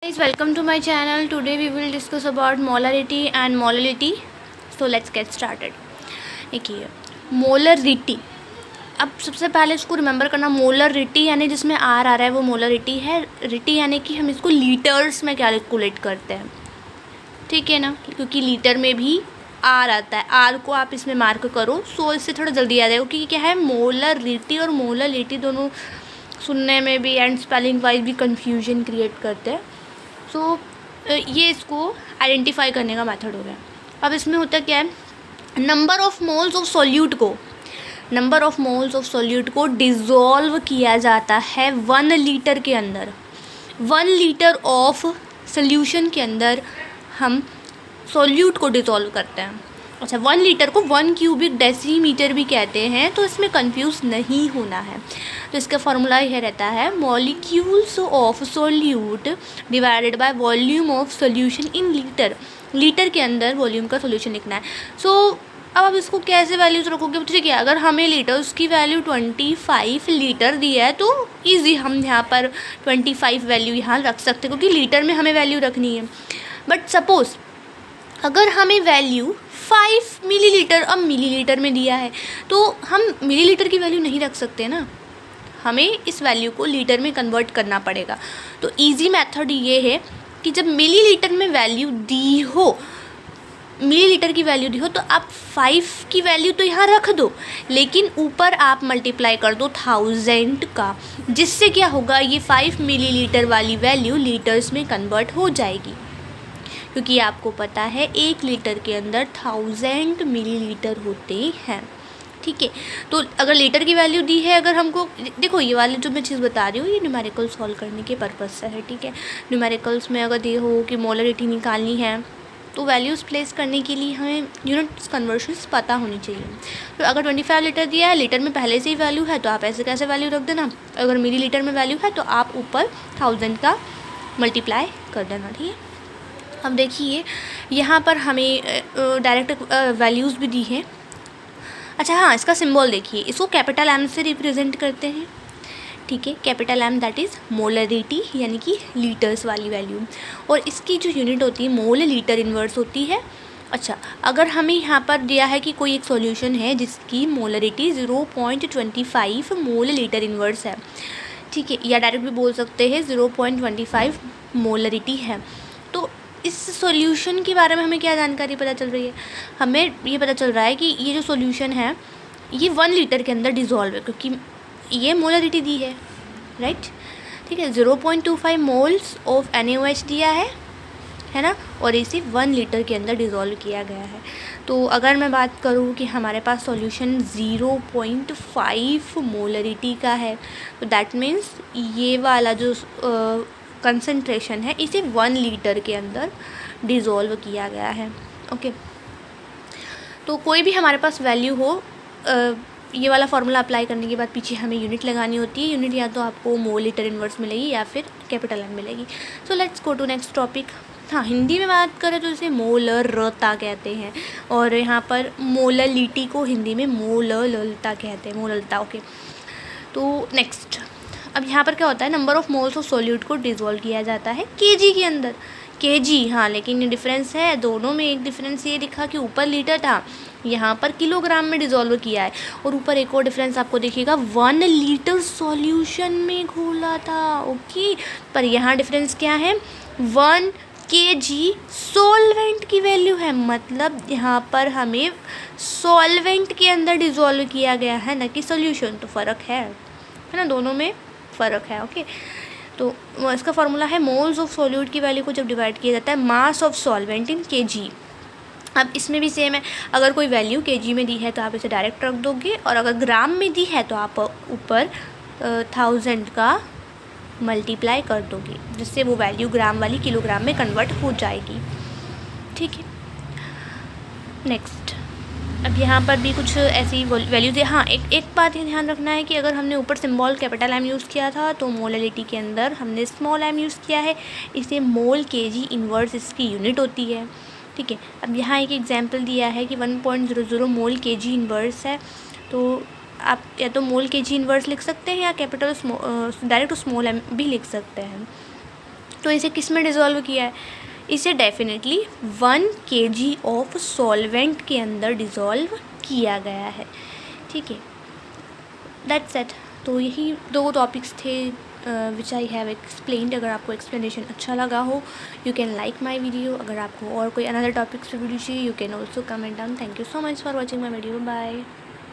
Guys, welcome to my channel. Today we will discuss about molarity and molality. So let's get started. देखिए molarity, अब सबसे पहले इसको remember करना, molarity यानी जिसमें आर आ रहा है वो मोलरिटी है। रिटी यानी कि हम इसको लीटर्स में कैलकुलेट करते हैं, ठीक है ना, क्योंकि लीटर में भी आर आता है। आर को आप इसमें मार्क करो, सो इससे थोड़ा जल्दी आ जाएगा, क्योंकि क्या है मोलरिटी और मोललिटी दोनों सुनने में भी एंड स्पेलिंग वाइज भी कन्फ्यूजन क्रिएट करते हैं। सो ये इसको आइडेंटिफाई करने का मेथड हो गया। अब इसमें होता क्या है, number of moles of solute को डिज़ोल्व किया जाता है 1 लीटर के अंदर। 1 लीटर ऑफ सोल्यूशन के अंदर हम सोल्यूट को डिज़ोल्व करते हैं। अच्छा, 1 लीटर को 1 क्यूबिक डेसीमीटर भी कहते हैं, तो इसमें कंफ्यूज नहीं होना है। तो इसका फॉर्मूला यह रहता है, molecules of solute divided by volume of solution in litre. Litre के अंदर वॉल्यूम का सोल्यूशन लिखना है। सो अब आप इसको कैसे वैल्यूज रखोगे? ठीक है, अगर हमें लीटर्स की वैल्यू 25 लीटर दी है तो ईजी हम यहाँ पर 25 वैल्यू यहाँ रख सकते हैं, क्योंकि लीटर में हमें वैल्यू रखनी है। बट सपोज़ अगर हमें वैल्यू 5 मिलीलीटर अब मिलीलीटर में दिया है, तो हम मिलीलीटर की वैल्यू नहीं रख सकते ना, हमें इस वैल्यू को लीटर में कन्वर्ट करना पड़ेगा। तो इजी मेथड ये है कि जब मिलीलीटर में वैल्यू दी हो, मिलीलीटर की वैल्यू दी हो, तो आप 5 की वैल्यू तो यहाँ रख दो, लेकिन ऊपर आप मल्टीप्लाई कर दो 1000 का, जिससे क्या होगा, ये 5 मिलीलीटर वाली वैल्यू लीटर्स में कन्वर्ट हो जाएगी, क्योंकि आपको पता है 1 लीटर के अंदर 1000 मिलीलीटर होते हैं। ठीक है, तो अगर लीटर की वैल्यू दी है, अगर हमको देखो ये वाली जो मैं चीज़ बता रही हूँ, ये न्यूमेरिकल सॉल्व करने के पर्पज़ से है। ठीक है, न्यूमेरिकल्स में अगर ये हो कि मोलरिटी निकालनी है, तो वैल्यूज़ प्लेस करने के लिए हमें यूनिट्स कन्वर्शंस पता होनी चाहिए। तो अगर 25 लीटर दिया है, लीटर में पहले से ही वैल्यू है, तो आप ऐसे कैसे वैल्यू रख देना। अगर मिलीलीटर में वैल्यू है, तो आप ऊपर 1000 का मल्टीप्लाई कर देना। ठीक है, अब देखिए यहाँ पर हमें डायरेक्ट वैल्यूज़ भी दी है। अच्छा हाँ, इसका सिंबल देखिए, इसको कैपिटल एम से रिप्रेजेंट करते हैं। ठीक है, capital M that is molarity, यानी कि लीटर्स वाली वैल्यू, और इसकी जो यूनिट होती है मोल लीटर इन्वर्स होती है। अच्छा, अगर हमें यहाँ पर दिया है कि कोई एक सॉल्यूशन है जिसकी मोलरिटी 0.25 मोल लीटर इन्वर्स है, ठीक है, या डायरेक्ट भी बोल सकते हैं 0.25 मोलरिटी है, तो इस सॉल्यूशन के बारे में हमें क्या जानकारी पता चल रही है? हमें ये पता चल रहा है कि ये जो सॉल्यूशन है ये 1 लीटर के अंदर डिज़ोल्व है, क्योंकि ये मोलरिटी दी है, राइट। ठीक है, 0.25 मोल्स ऑफ NaOH दिया है ना, और इसे 1 लीटर के अंदर डिज़ोल्व किया गया है। तो अगर मैं बात करूँ कि हमारे पास सॉल्यूशन 0.5 मोलरिटी का है, तो दैट मीन्स ये वाला जो कंसंट्रेशन है, इसे 1 लीटर के अंदर डिज़ोल्व किया गया है। ओके, तो कोई भी हमारे पास वैल्यू हो, ये वाला फार्मूला अप्लाई करने के बाद पीछे हमें यूनिट लगानी होती है। यूनिट या तो आपको मोल लीटर इन्वर्स मिलेगी या फिर कैपिटल एम मिलेगी। So let's go to next topic. हाँ, हिंदी में बात करें तो इसे मोलरता कहते हैं, और यहाँ पर मोललिटी को हिंदी में मोललता कहते हैं, मोललता। ओके, तो नेक्स्ट, अब यहाँ पर क्या होता है, number of moles of solute को डिज़ोल्व किया जाता है केजी के अंदर। केजी, हाँ, लेकिन ये डिफरेंस है दोनों में। एक डिफरेंस ये दिखा कि ऊपर लीटर था, यहाँ पर किलोग्राम में डिज़ोल्व किया है, और ऊपर एक और डिफरेंस आपको देखिएगा, 1 लीटर सॉल्यूशन में घोला था। ओके, पर यहाँ डिफरेंस क्या है, 1 केजी सॉल्वेंट की वैल्यू है, मतलब यहाँ पर हमें सॉल्वेंट के अंदर डिज़ोल्व किया गया है, न कि सॉल्यूशन। तो फ़र्क है ना, दोनों में फ़र्क है। ओके, तो इसका फार्मूला है, मोल्स ऑफ सॉल्यूट की वैल्यू को जब डिवाइड किया जाता है mass of solvent in KG. अब इसमें भी सेम है, अगर कोई वैल्यू केजी में दी है तो आप इसे डायरेक्ट रख दोगे, और अगर ग्राम में दी है तो आप ऊपर 1000 का मल्टीप्लाई कर दोगे, जिससे वो वैल्यू ग्राम वाली किलोग्राम में कन्वर्ट हो जाएगी। ठीक है, नेक्स्ट, अब यहाँ पर भी कुछ ऐसी वैल्यूज है। हाँ, एक बात ये ध्यान रखना है कि अगर हमने ऊपर सिंबल कैपिटल एम यूज़ किया था, तो मोलरिटी के अंदर हमने स्मॉल एम यूज़ किया है, इसे मोल केजी इन्वर्स इसकी यूनिट होती है। ठीक है, अब यहाँ एक एग्जांपल दिया है कि 1.00 मोल केजी इन्वर्स है, तो आप या तो मोल केजी इन्वर्स लिख सकते हैं, या कैपिटल डायरेक्ट स्मॉल एम भी लिख सकते हैं। तो इसे किस में डिज़ोल्व किया है? इसे डेफिनेटली 1 kg ऑफ सॉल्वेंट के अंदर डिज़ोल्व किया गया है, ठीक है। That's it. तो यही 2 टॉपिक्स थे विच आई हैव एक्सप्लेन्ड। अगर आपको एक्सप्लेनेशन अच्छा लगा हो, you can like my video. अगर आपको और कोई अनदर टॉपिक्स पे वीडियो चाहिए, you can also comment down. Thank you so much for watching my video. Bye.